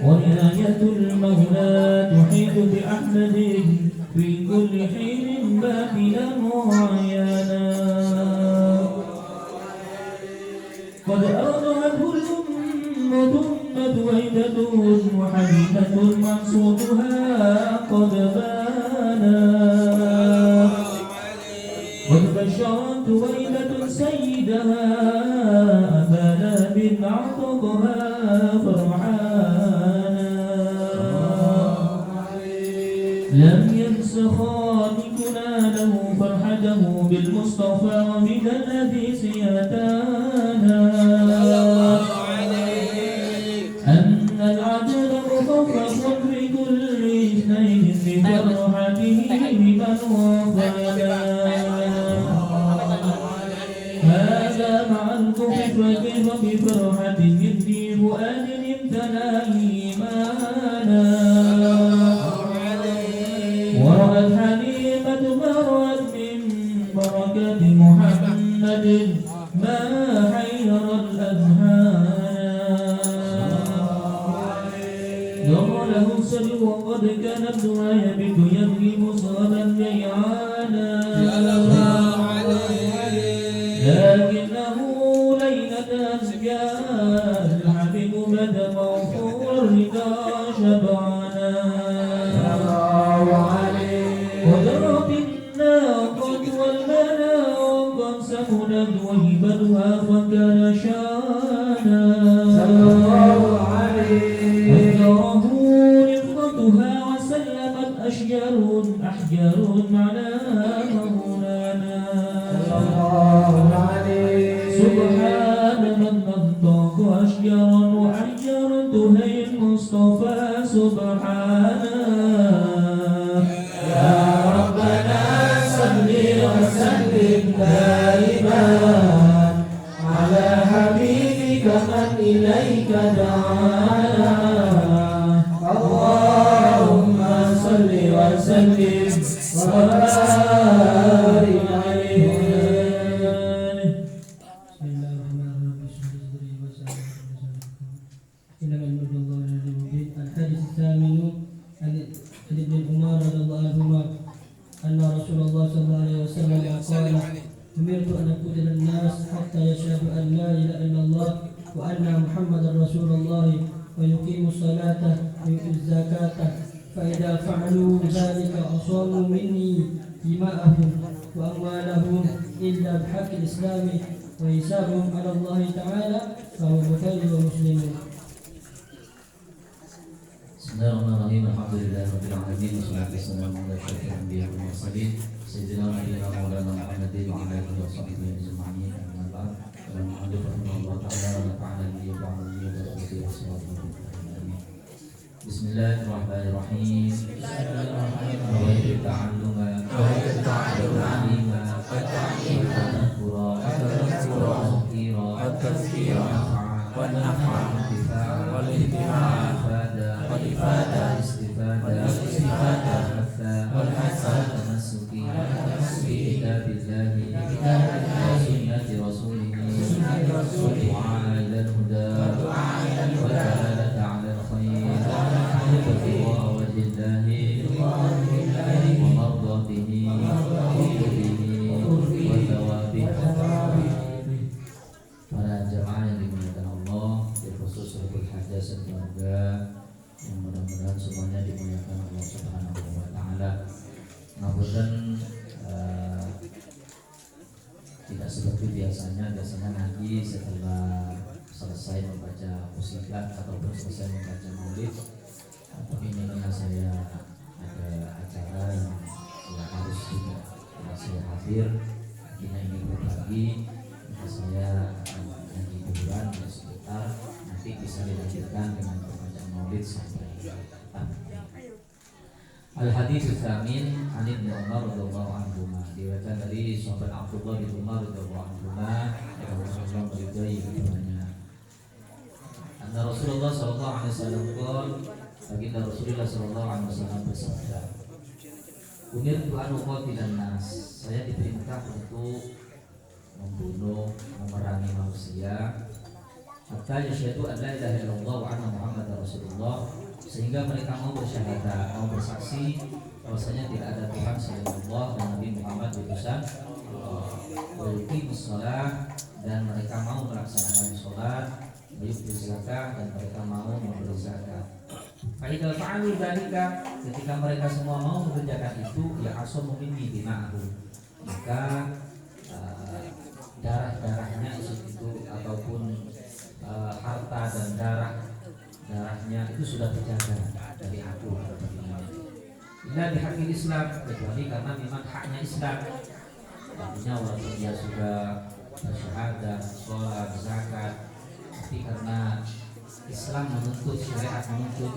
ونهاية المولى تحيط بأحمد في كل حين باطلا وعيانا قد أرضعته الأمة وحدة وحديثة مقصودها قد بانا قد بشرت ويلة سيدها أبانا بن عطبها فرحانا لم ينس خالقنا له فرحته بالمصطفى وبالحديث أتانا أن العدل مخفف في كل اثنين بفرحته بمن وفانا هذا مع الكفر فكيف بفرحة يبدي فؤاد امتلأ إيمانا ورأت حليمة ما رأت من بركة محمد ما حير الأذهان ضر له السلو وقد كان ابنها يبت يبكي مصابا جيعانا لكنه ليلة جاء الحبيب بدا موفور الرضا شبعانا وجرت الناقة والمنى وقد سكنت وهبتها فكان شانا أذكره رفقتها وسلمت أحجار معناها مولانا سبحان من نطق أشجارا وأحجرته المصطفى سبحانه يا ربنا صل وسلم دائما على حبيبك من إليك دعانا اللهم صل وسلم وبارك عليه. الحديث الثامن عن ابن عمر رضي الله عنهما أن رسول الله صلى الله عليه وسلم قال أمرت أن أقتل الناس حتى يشهدوا أن لا إله إلا الله وأن محمدا رسول الله ويقيموا الصلاة ويؤتوا الزكاة فإذا فعلوا ذلك أصابوا مني دماءهم وأموالهم إلا بحق الإسلام وحسابهم على الله تعالى فهو البخاري ومسلم. Bismillahirrahmanirrahim. Alhamdulillahirabbil alamin wassalatu wassalamu ala asyrofil anbiya'i wal mursalin sayyidina wa nabiyina maulana Muhammadin wa ala alihi wa sahbihi ajma'in. Amma ba'd. Alhamdulillah ta'ala wa ta'ala li ba'dhi wa rasulihi sallallahu alaihi. Bismillahirrahmanirrahim. Wa ta'alluma wa ta'allima wa tadhkura wa nafa wal intifa والإفادة والاستفادة والحث التمسك بكتاب الله وسنة رسوله والدعاء إلى الهدى والدلالة على الخير وابتغاء وجه الله ومرضاته وقربه وثوابه. Para jamaah yang dimuliakan Allah, terkhusus Rabbul Hadas dan keluarga, yang mudah-mudahan semuanya dimuliakan Allah Subhanahu wa taala. Ngapunten tidak seperti biasanya ngaji setelah selesai membaca musikat ataupun selesai membaca maulid. Tapi ini karena saya ada acara yang harus juga saya hadir, akhirnya ini berbagi, maka saya akan ngaji bulan sekitar nanti bisa dilanjutkan dengan pembacaan maulid sampai Al-Hadits Tsamin an Ibnu Umar radhiyallahu anhu, diriwayatkan dari sahabat Abdullah bin Umar radhiyallahu anhu yang Rasulullah meridai keduanya. Anna Rasulullah sallallahu alaihi wasallam qala, baginda Rasulullah sallallahu alaihi wasallam bersabda, "Umirtu an uqatilan nas." Saya diperintah untuk membunuh, memerangi manusia hatta yasyhadu an la ilaha illallah wa anna muhammadar rasulullah, sehingga mereka mau bersyahadat, mau bersaksi bahwasanya tidak ada Tuhan selain Allah dan Nabi Muhammad utusan Allah. Wa yuqimus shalah, dan mereka mau melaksanakan sholat, meyuti zakat, dan mereka mau memberi zakat. Fa'idal fa'alu dzalika, ketika mereka semua mau mengerjakan itu, ya asamu minni dima'ahu, maka darah-darahnya itu ataupun harta dan darahnya itu sudah terjaga dari aku. Illa bihaqil Islam, kecuali karena memang haknya Islam. Artinya walaupun dia sudah bersyahadat, sholat, zakat, tapi karena Islam menuntut, syariat menuntut,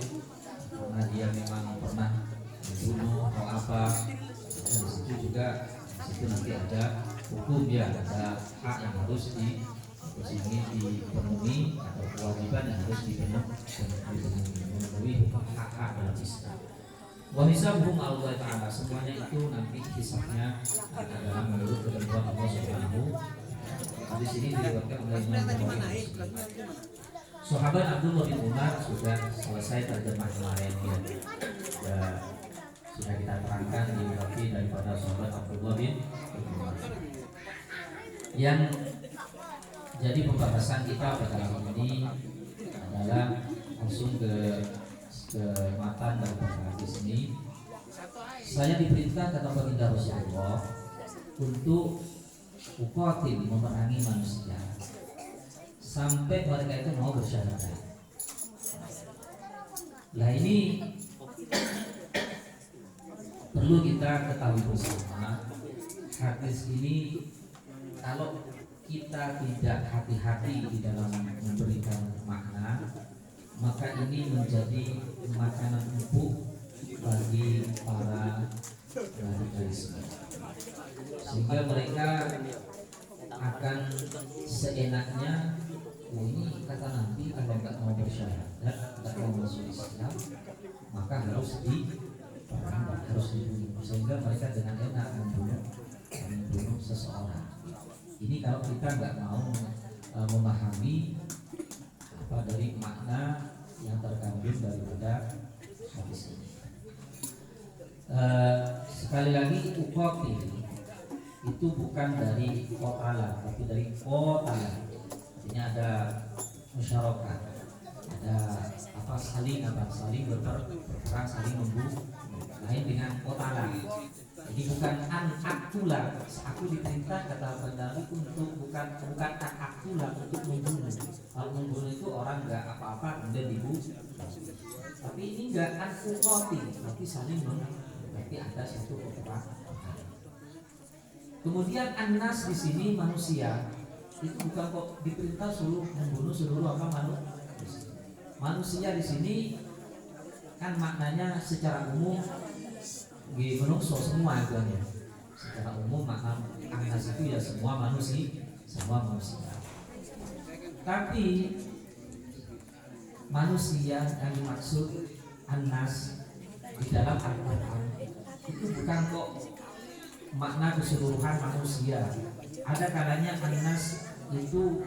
karena dia memang pernah membunuh atau apa, dan di situ juga nanti ada hukum, ya ada hak yang harus dipenuhi atau kewajiban yang harus dipenuhi hak-hak dalam Islam. Wa hisabuhum Allah Ta'ala, semuanya itu nanti hisabnya adalah menurut ketentuan Allah Subhanahu. Di sini diriwayatkan oleh Imam Bukhari. Sahabat Abdullah bin Umar sudah selesai terjemah kemarin, ya. Sudah kita terangkan biografi daripada sahabat Abdullah bin Umar. Yang jadi pembahasan kita pada kali ini adalah langsung ke matan daripada hadis ini. Saya diperintah kata baginda Rasulullah untuk uqatil, memerangi manusia sampai mereka itu mau bersyahadat. Nah ini perlu kita ketahui bersama, hadis ini kalau kita tidak hati-hati di dalam memberikan makna, maka ini menjadi makanan empuk bagi para radikalisme, sehingga mereka akan seenaknya, ini kata Nabi kalau nggak mau bersyahadat, nggak mau masuk Islam, maka harus diperang, harus dibunuh, sehingga mereka dengan enak membunuh seseorang. Ini kalau kita nggak mau memahami apa dari makna yang terkandung daripada hadis ini. Sekali lagi, uqatil itu bukan dari qatala, tapi dari qatala. Artinya ada musyarakah, ada saling berperang, saling membunuh. Lain dengan qatala. Jadi bukan an akula, aku diperintah kata Nabi untuk bukan an akula untuk membunuh. Kalau membunuh itu orang nggak apa-apa kemudian dibunuh. Tapi ini nggak an uqatil, tapi saling berarti ada satu peperangan. Kemudian an-nas di sini manusia, itu bukan kok diperintah suruh membunuh seluruh manusia di sini kan maknanya secara umum menungso semua itu ya. Secara umum makna an-nas itu ya semua manusia. Tapi manusia yang dimaksud an-nas di dalam Al-Quran itu bukan kok makna keseluruhan manusia. Ada kalanya an-nas itu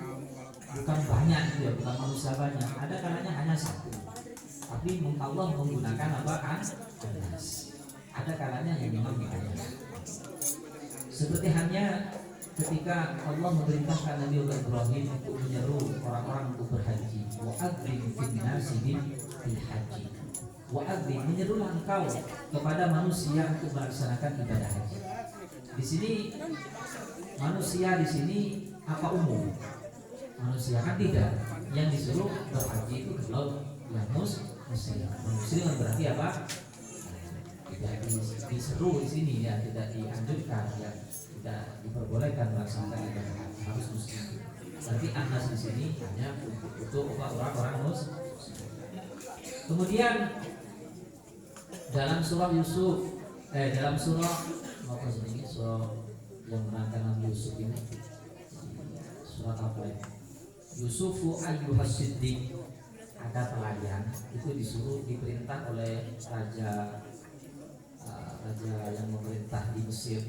bukan banyak, ya, bukan manusia banyak. Ada kalanya hanya satu. Tapi Allah menggunakan apa? An-nas. Ada kalanya yang memang banyak. Seperti hanya ketika Allah memerintahkan Nabi Ibrahim untuk menyeru orang-orang untuk berhaji. Wa'adzim fin-nasi bil haji. Wa'adzim, menyerulah engkau kepada manusia untuk melaksanakan ibadah haji. Di sini manusia di sini apa umum? Manusia kan tidak. Yang disuruh berhaji itu kalau yang muslim. Muslim berarti apa? Tidak diseru di sini, ya, tidak dianjurkan, ya, tidak diperbolehkan melaksanakan ibadah haji, harus muslim. Berarti an-nas di sini hanya untuk orang-orang muslim. Kemudian dalam surah Yusuf, dalam surah apa sini, surah yang menerangkan Nabi Yusuf ini, surat apa ya? Yusufu ayyuhas siddiq, ada pelayan itu diperintah oleh raja yang memerintah di Mesir,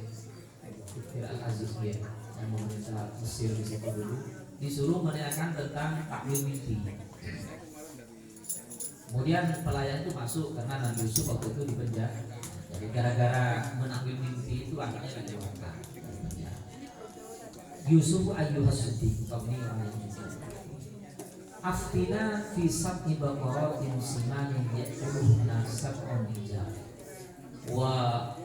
Al-Aziz, ya, yang memerintah Mesir di situ dulu. disuruh menanyakan tentang takwil mimpi. Kemudian pelayan itu masuk karena Nabi Yusuf waktu itu dipenjara. Jadi gara-gara menakwil mimpi itu akhirnya dikeluarkan. Yusuf ayyuhas siddiq, kami orang yang aftina fi sab'i baqaratin simanin ya'kuluhunna sab'un hijab wa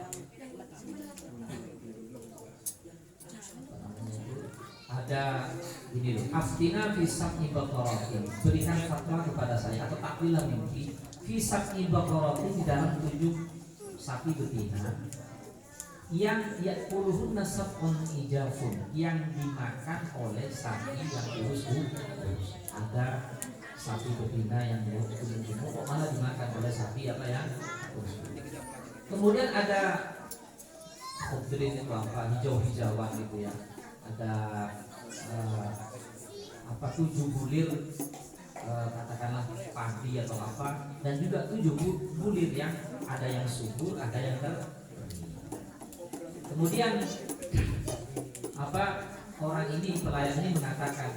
ada ini loh, aftina fi sab'i baqaratin, berikan fatwa kepada saya atau takwilah mimpi fi sab'i baqaratin, di dalam 7 sapi betina yang ya'kuluhunna sab'un ijafun, yang dimakan oleh sapi yang kurus. Ada sapi betina yang gemuk malah dimakan oleh sapi apa yang kurus. Kemudian ada khudrin itu apa, hijau-hijauan gitu ya. Ada 7 bulir, katakanlah padi atau apa, dan juga 7 bulir yang ada yang subur, ada yang kemudian orang ini, pelayan ini mengatakan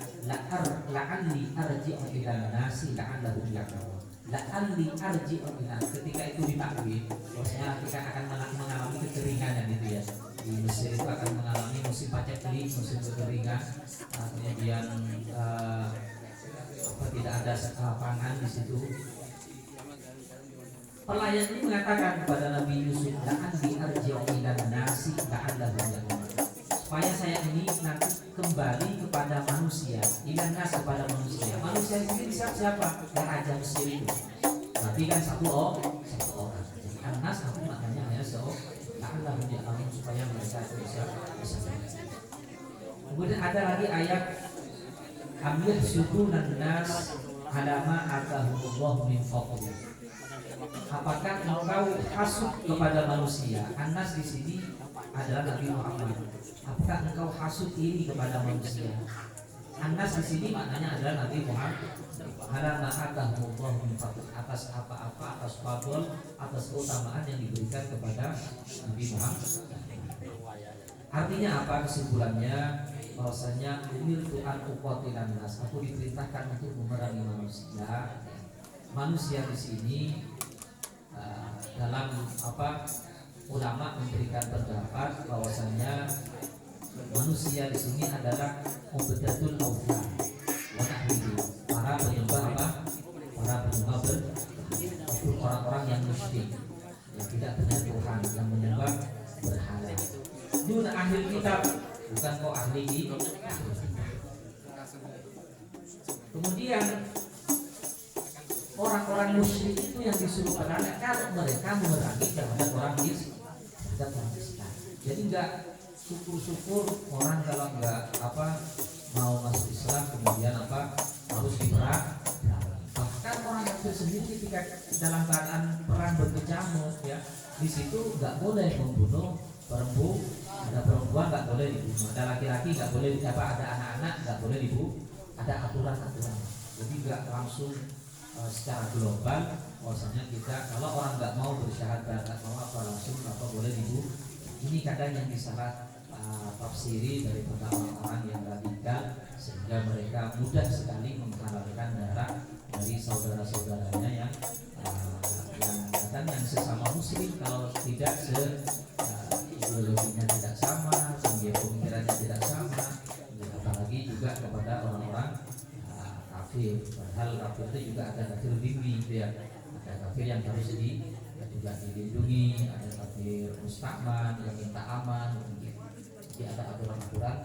la'alli arji'u ilan nasi la'allahum ya'lamun. La'alli arji'u ilan, ketika itu ditakwil bahwasanya kita akan mengalami kekeringan gitu ya. Di Mesir itu akan mengalami musim paceklik, musim kekeringan, kemudian tidak ada pangan di situ. Pelayan ini mengatakan kepada Nabi Yusuf, la'alli arji'u ilan nasi la'allahum ya'lamun, supaya saya ini nanti kembali kepada manusia, ilan nas, kepada manusia. Manusia ini siapa? Yang raja Mesir itu. Tapi kan satu orang. Jadi anas aku maknanya hanya la'allahum ya'lamun, supaya mereka itu bisa. Kemudian ada lagi ayat amyah syukunan nas alama atahumullah min fadlih. Apakah engkau hasud kepada manusia? Anas di sini adalah Nabi Muhammad. Apakah engkau hasud iri kepada manusia? Anas di sini maknanya adalah Nabi Muhammad. Alama atahumullah min fadlih, atas apa-apa, atas fadl, atas keutamaan yang diberikan kepada Nabi Muhammad. Artinya apa kesimpulannya? Bahwasanya umirtu an uqatilan nas, aku diperintahkan untuk memerangi manusia. Manusia di sini dalam ulama memberikan pendapat bahwasanya manusia di sini adalah ubadatul awthan wa nahwihi, para penyembah orang-orang yang musyrik, yang tidak benar Tuhan, yang menyembah berhala. Duna ahli kitab, bukan kau ahli kitab. Kemudian orang-orang musyrik itu yang disuruh perangi kalau mereka memerangi terhadap orang Islam. Jadi enggak syukur-syukur orang kalau enggak mau masuk Islam kemudian harus diperang. Bahkan orang kafir sendiri ketika dalam keadaan perang berkecamuk ya, di situ enggak boleh membunuh perempuan, ada perempuan enggak boleh dibunuh, ada laki-laki enggak boleh, ada anak-anak enggak boleh dibunuh, ada aturan-aturan. Jadi enggak langsung secara global bahwasanya kita kalau orang nggak mau bersyahadat, nggak mau langsung boleh dibunuh. Ini kadang yang disalah tafsiri dari orang-orang yang radikal, sehingga mereka mudah sekali menghalalkan darah dari saudara-saudaranya yang kadang yang sesama muslim, kalau tidak ideologinya tidak sama, pemikirannya tidak sama, apalagi juga kepada orang-orang kafir. Padahal kafir itu juga ada kafir dhimmi gitu ya. Ada kafir yang harus juga dilindungi, ada kafir mustakman yang minta aman gitu. Jadi ada aturan-aturan.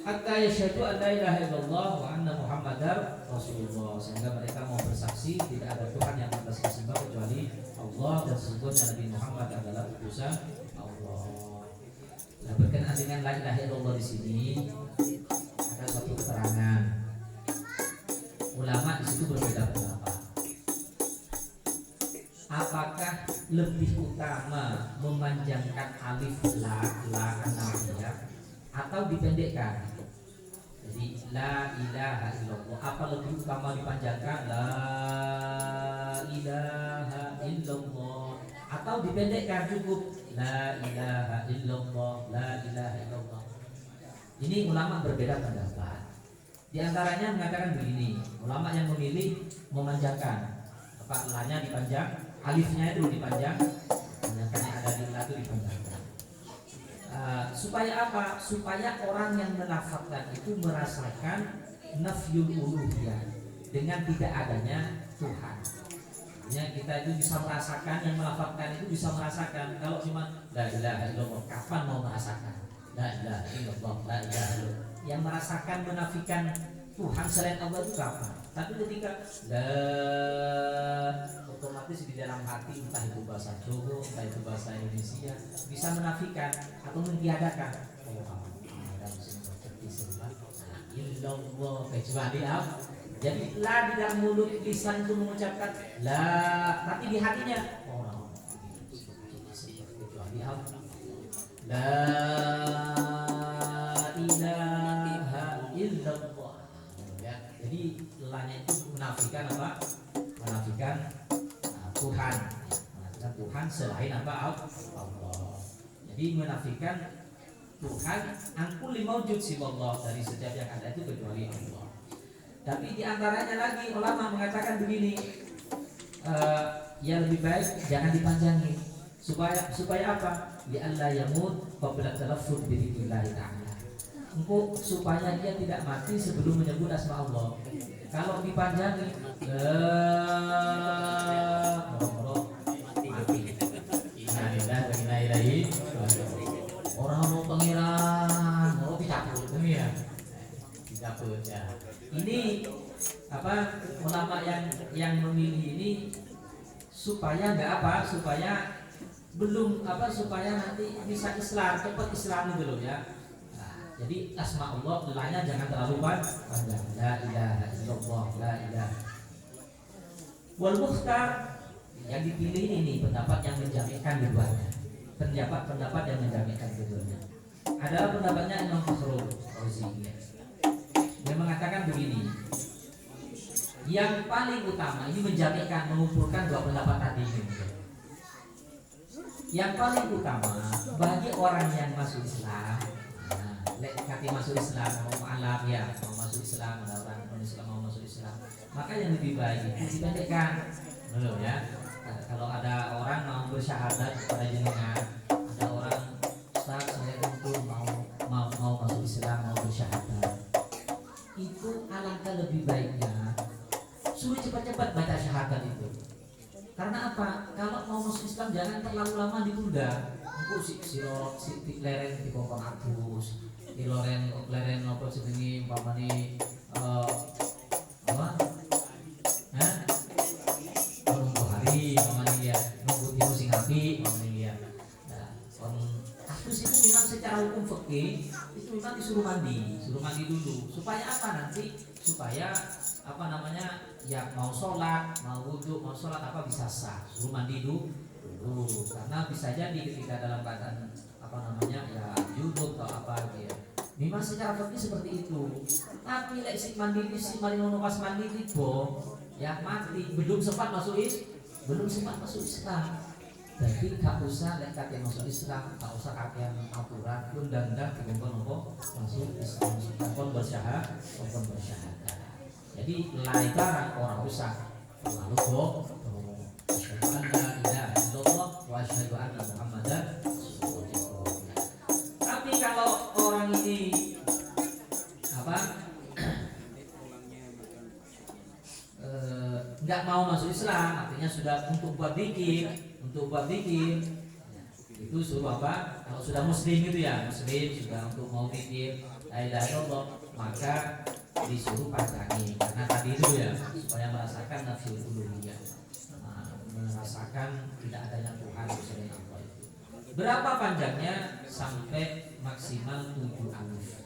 Hatta yasyhadu an la ilaha illallah wa anna muhammadar rasulullah, sehingga mereka mau bersaksi tidak ada Tuhan yang pantas disembah kecuali Allah, dan sesungguhnya Nabi Muhammad adalah utusan Allah. Nah, berkenaan dengan la ilaha illallah di sini ada satu keterangan. Ulama di situ berbeda pendapat. Apakah lebih utama memanjangkan alif la anamiyah atau dipendekkan? Jadi la ilaha illallah, apa lebih utama dipanjangkan la ilaha illallah, atau dipendekkan cukup la ilaha illallah, la ilaha illallah? Ini ulama berbeda pendapat. Di antaranya mengatakan begini, ulama yang memilih memanjangkan apa lanya dipanjang, alifnya itu dipanjang, panjangkan yang ada di la itu dipanjangkan. Supaya apa? Supaya orang yang melafazkan itu merasakan nafyul uluhiyah dengan tidak adanya Tuhan. Ya, kita itu bisa merasakan, yang melafazkan itu bisa merasakan. Kalau cuma la ilaha illallah, kapan mau merasakan? La ilaha illallah, la ilaha illallah. Yang merasakan menafikan Tuhan selain Allah itu kapan? Tapi ketika la, otomatis di dalam hati, entah itu bahasa Jawa, entah itu bahasa Indonesia, bisa menafikan atau mentiadakan. Oh, ada mesin illallah, kecuali apa? Jadi la di dalam mulut lisan itu mengucapkan la, tapi di hatinya orang kecuali apa? La ilaha illallah. Ya, jadi lanya itu menafikan apa? Menafikan Tuhan, menafikan Tuhan selain apa? Allah. Jadi menafikan Tuhan angkul limaujud siwallah, dari setiap yang ada itu kecuali Allah. Tapi di antaranya lagi ulama mengatakan begini, ya lebih baik jangan dipanjangin supaya apa? Li alla yamut qabla talaffuz bi dzikrillah ta'ala. Engkau supaya dia tidak mati sebelum menyebut asma Allah. Kalau dipanjangin mati. Innalillahi wa inna ilaihi raji'un. Orang mau pangeran, mau dicabut ini ya. Dicabut ya. Ini apa ulama yang memilih ini supaya enggak apa, supaya belum apa, supaya nanti bisa Islam, cepat Islam gitu loh ya. Nah, jadi asma Allah belanya jangan terlalu panjang. La ilaha illallah, la ilaha. Wal mukhtar yang dipilih ini pendapat yang menjamikan keduanya. Pendapat yang menjamikan keduanya adalah pendapatnya Imam Fakhrul Razi. Dia mengatakan begini, yang paling utama ini menjadikan mengumpulkan dua pendapat tadi ini. Yang paling utama bagi orang yang masuk Islam, kati masuk Islam, mau alam ya, mau masuk Islam, ada orang Islam mau masuk Islam, maka yang lebih baik itu dipendekkan, belum ya. Kalau ada orang mau bersyahadat kepada jenengan, ada orang Ustaz saya itu mau masuk Islam, mau bersyahadat, itu alangkah lebih baiknya suruh cepat-cepat baca syahadat itu. Karena apa? Kalau mau masuk Islam jangan terlalu lama ditunda. Engko si leren di kokon abus, di leren apa jenenge umpamane apa? Hah? Nunggu hari umpamane ya, nunggu dino sing apik umpamane ya. Nah, kon abus itu memang secara hukum fikih itu memang disuruh mandi dulu. Supaya apa nanti? Supaya apa namanya, ya mau sholat, mau wudhu, mau sholat apa bisa sah, suruh mandi dulu, karena bisa jadi ketika dalam keadaan apa namanya ya junub atau apa gitu ya. Memang secara fikih seperti itu. Tapi lek si mandi nono pas mandi tiba ya mati, belum sempat masuk Islam. Jadi gak usah lek kate masuk Islam, gak usah kakean aturan, undang-undang dikongkon apa masuk Islam, kon bersyahadat. Jadi lain barang orang usah lalu asyhadu an la ilaha illallah wa asyhadu anna Muhammadan rasulullah. Tapi kalau orang ini apa nggak mau masuk Islam, artinya sudah untuk buat zikir, itu suruh apa? Kalau sudah muslim itu ya, muslim sudah untuk mau zikir la ilaha illallah, maka disuruh panjangin karena tadi itu ya, supaya merasakan nafsul uluhiyah, merasakan tidak adanya Tuhan selain Allah itu. Berapa panjangnya? Sampai maksimal 7 alif.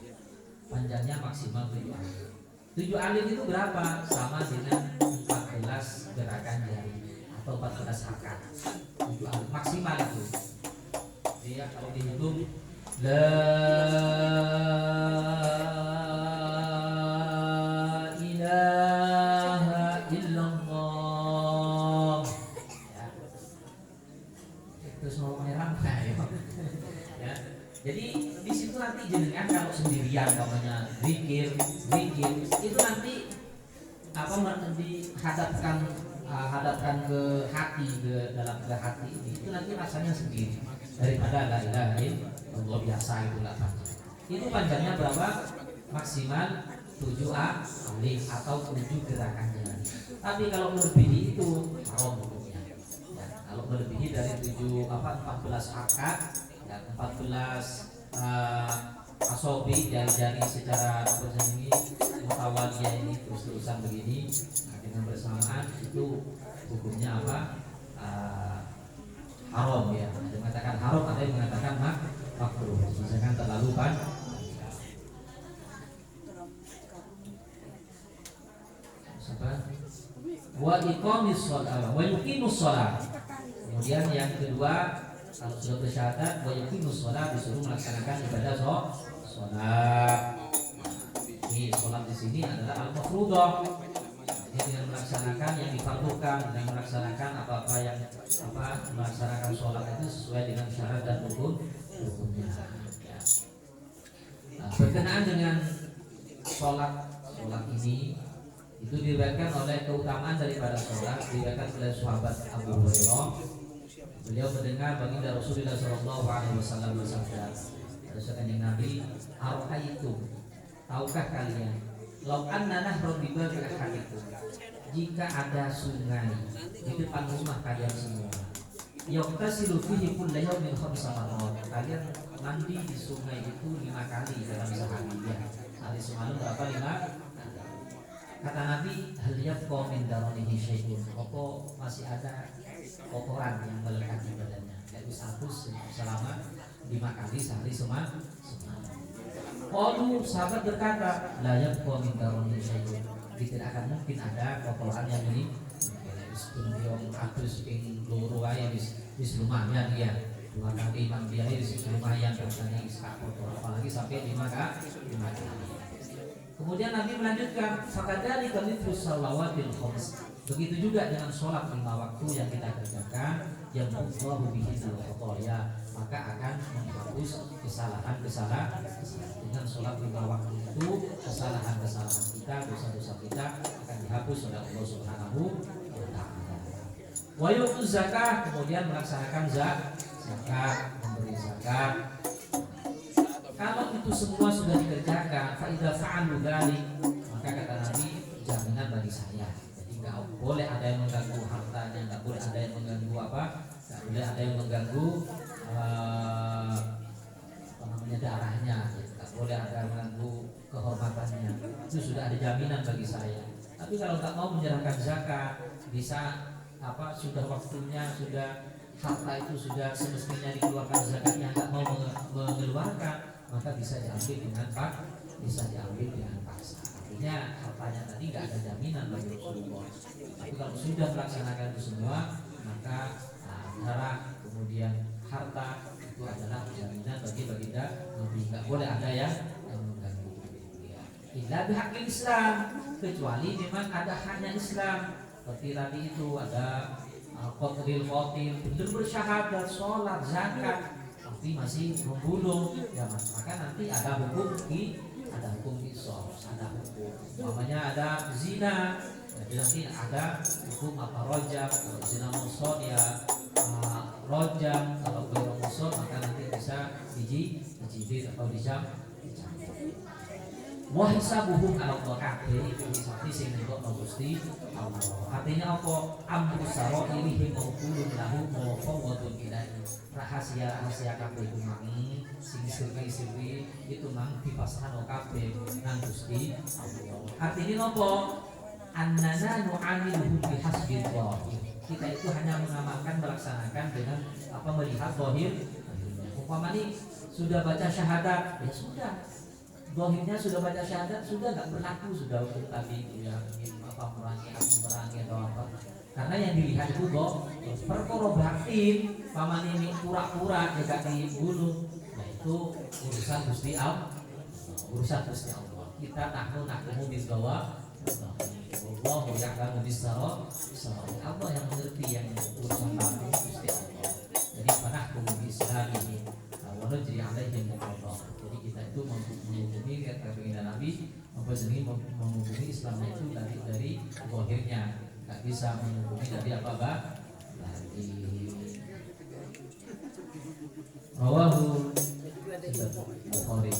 Panjangnya maksimal 7 alif. 7 alif itu berapa? Sama dengan 14 gerakan jari atau 14 hakat. 7 alif maksimal itu. Jadi ya, kalau dihitung la ilaha illallah ya. Terus mau merah ya. Jadi di situ nanti nanti jenengan kalau sendirian namanya zikir itu nanti dihadapkan hadapkan ke hati, ke hati itu nanti rasanya sendiri daripada la ilaha illallah biasa itu nggak panjang. Itu panjangnya berapa? Maksimal 7 alif atau 7 gerakan jari. Tapi kalau melebihi itu haram hukumnya. Ya, kalau melebihi dari 14 akad dan 14 asobi jari-jari secara ini mutawaliyah ini terus-terusan begini dengan bersamaan itu hukumnya apa? Haram ya. Ada yang mengatakan haram, ada yang mengatakan makruh. Misalkan terlalu wa iqamis shalah wa yuqimus shalah. Kemudian yang kedua, kalau sudah bersyahadat wa yuqimus shalah disuruh melaksanakan ibadah sholat. Ini sholat di sini adalah al-mafruḍah. Jadi dengan melaksanakan yang difardukan dan melaksanakan apa-apa yang melaksanakan sholat itu sesuai dengan syarat dan hukumnya. Ya. Nah, berkenaan dengan sholat ini itu diriwayatkan oleh keutamaan daripada sholat, diriwayatkan oleh sahabat Abu Hurairah. Beliau mendengar baginda Rasulullah SAW bersabda, berdasarkan yang Nabi, "Ara'aitum, tahukah kalian, law anna nahran bi babi ahadikum, jika ada sungai di depan rumah kalian semua, yaqtasilu fihi kulla yawmin 5 marrat, kalian mandi di sungai itu 5 kali dalam sehari ya. Hari semalam berapa? 5. Kata Nabi, hal yabqa min daranihi syai'un, apa masih ada kotoran yang melekat di badannya, yaitu status selama 5 kali sehari semalam. Qalu, sahabat berkata, la yabqa min daranihi syai'un, tidak akan mungkin ada kotoran yang ini sebelum atus ping loro wae wis lumayan dia 2 kali mandi air wis lumayan rasanya wis kotor, apalagi sampai 5 kali. Kemudian Nabi melanjutkan, fakadzalika mithlu shalawatil khams. Begitu juga dengan sholat 5 waktu yang kita kerjakan, yang Allahu bihi al-khataya, maka akan menghapus kesalahan-kesalahan. Dengan sholat 5 waktu itu, kesalahan-kesalahan kita, dosa-dosa kita akan dihapus oleh Allah Subhanahu wa taala. Wa yu'tuz zakah, kemudian melaksanakan zakat, memberi zakat. Kalau itu semua sudah dikerjakan, fa idza fa'alu dzalik, maka kata Nabi, jaminan bagi saya. Jadi enggak boleh ada yang mengganggu hartanya, enggak boleh ada yang mengganggu enggak boleh ada yang mengganggu darahnya, enggak boleh ada yang mengganggu kehormatannya. Itu sudah ada jaminan bagi saya. Tapi kalau enggak mau menyerahkan zakat, bisa sudah waktunya, sudah harta itu sudah semestinya dikeluarkan zakatnya, enggak mau mengeluarkan, maka bisa diambil dengan paksa. Artinya hartanya tadi nggak ada jaminan bagi Rasulullah. Tapi kalau sudah melaksanakan itu semua, maka darah kemudian harta itu adalah jaminan bagi baginda Nabi. Nggak boleh ada yang mengganggu. Illa bihaqil Islam, kecuali memang ada haknya Islam. Seperti tadi itu ada qatlil qatil, betul bersyahadat, sholat, zakat, tapi masih membunuh, ya maka nanti ada hukum qisas, ada hukum namanya ada zina, jadi nanti ada hukum rojam, zina muson ya rojam, kalau belum muson maka nanti bisa dijibir atau dijam. Wa hisabuhum ala Allah kabeh iku hisab sing nengokno Gusti Allah. Artinya apa? Amru sarairihim mawqulun lahu wa fawwadun ilaihi. Rahasia kabeh iku mangi sing sirri itu mang dipasrahno kabeh nang Gusti Allah. Artinya apa? Annana nu'amiluhu bihasbi dhahir. Kita itu hanya mengamalkan, melaksanakan dengan melihat zahir. Umpamanya sudah baca syahadat, ya sudah. Dohirnya sudah baca syahadat, sudah nggak berlaku, sudah untuk tadi yang ingin merangi atau apa. Karena yang dilihat itu perkara batin, paman ini pura-pura tidak dibunuh, yaitu urusan Gusti Allah. Kita nahnu bisbawa, Allah ya'lamu bisara, Allah yang mengerti yang urusan batin Gusti Allah. Jadi panahkum bislamihi, wa nujri alaihim muqaddah. Jadi kita Rawahu Bukhari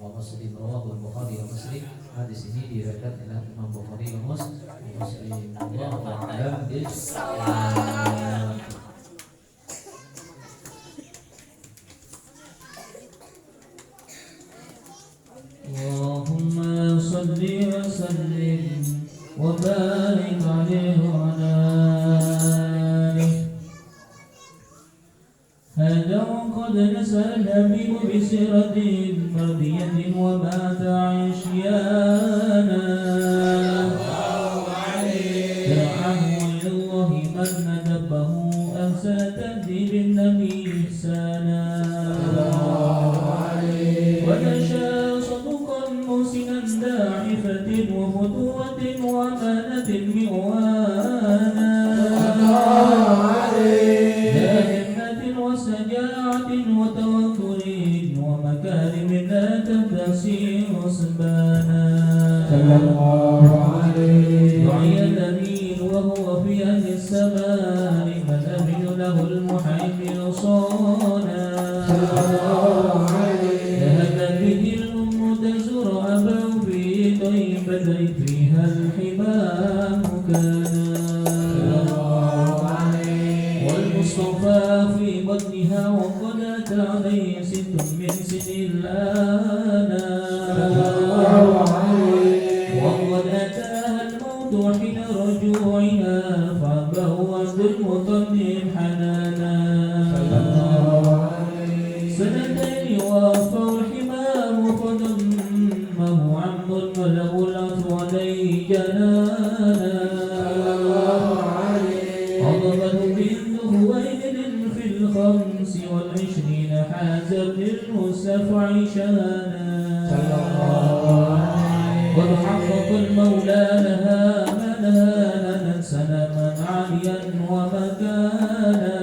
wa Muslim, rawahu Bukhari wa Muslim. Hadis ini diriwayatkan oleh Imam Bukhari wa Muslim. Wallahu a'lam bishawab. Allahumma salli wa sallim wa barik alaihi wa ala alihi. هذا وقد نسأل الحبيب بسيرة مرضية ومات عشيانا دعاه إلى الله من ندبه أحسن تهذيب النبي إحسانا ونشا صدقا محسنا داعفة وفتوة وأمانة مئوانا وسجاعة وتوكل ومكارم لا تنتهي حسبانا صلى الله عليه دعي الأمين وهو في أهل السماء من أمن له المحيمن صانا صلى الله عليه ذهبت به الأم تزور أباه في طيبة فيها الحمام كانا والمصطفى في بطنها وقد أتى عليه 6 من سن الآن وقد أتاها الموت حين رجوعها فأباه عبد المطلب حنانا 2 وافوا الحمام فضمه عم وله العفو عليه جنانا غضبه بالذهوين في 25 حازا للمصطفى شانا وتحقق المولى لها منانا سلاما عاليا ومكانا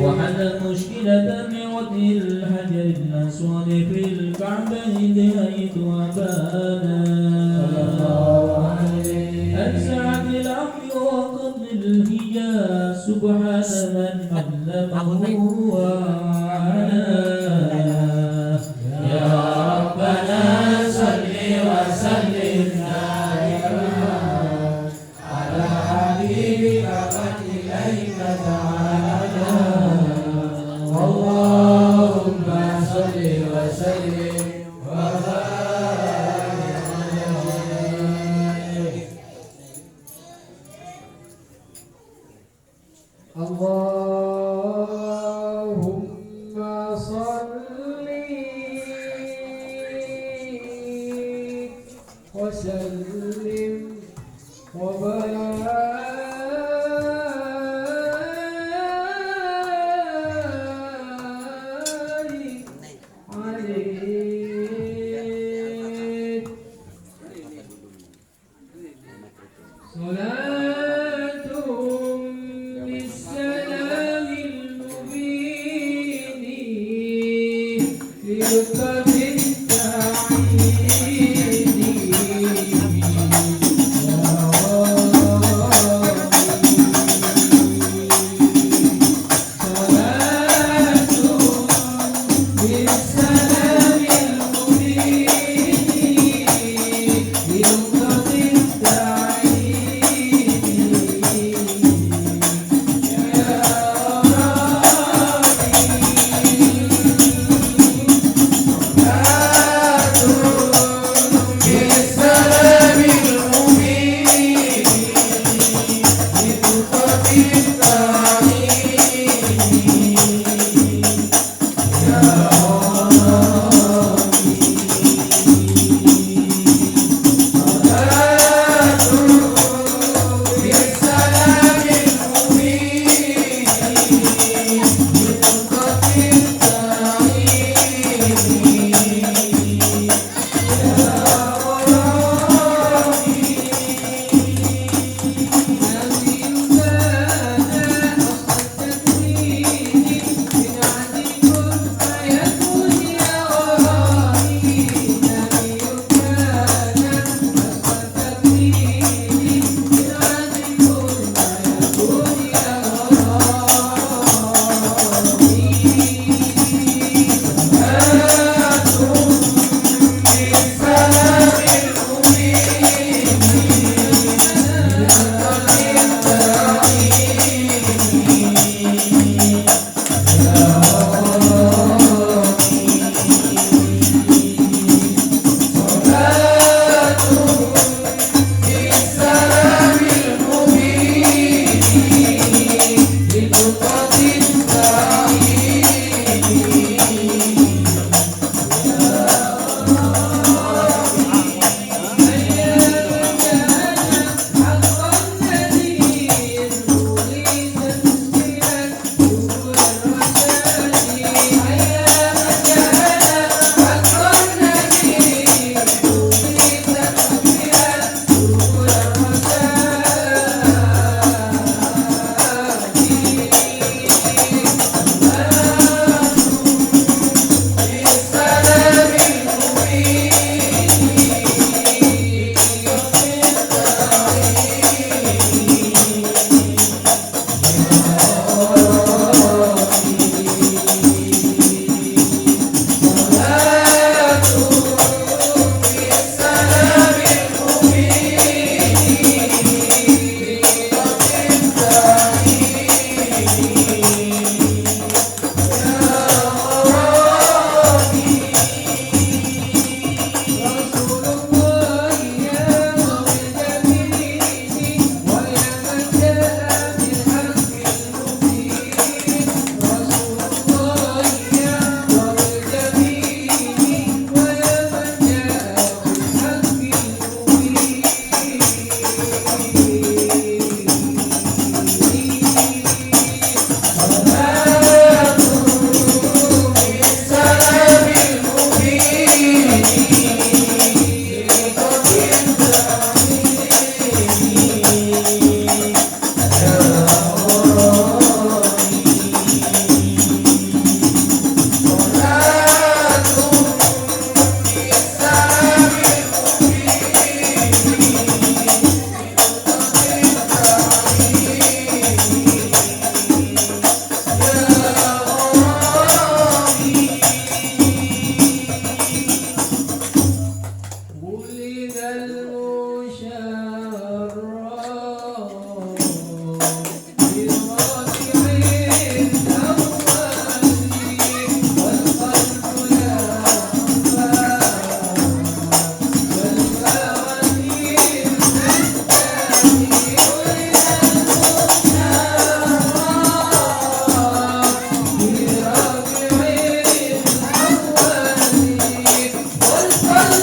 وحل مشكلة بوجه الحجر الأسود في الكعبين حيث أبانا أنسعت العقل وقبل الهجاء سبحان من علمه وعلاه يا ربنا صل وسلم دائما على حبيبك من إليك تعالى اللهم صل وسلم وبارك عليه. اللهم صل وسلم وبارك عليه.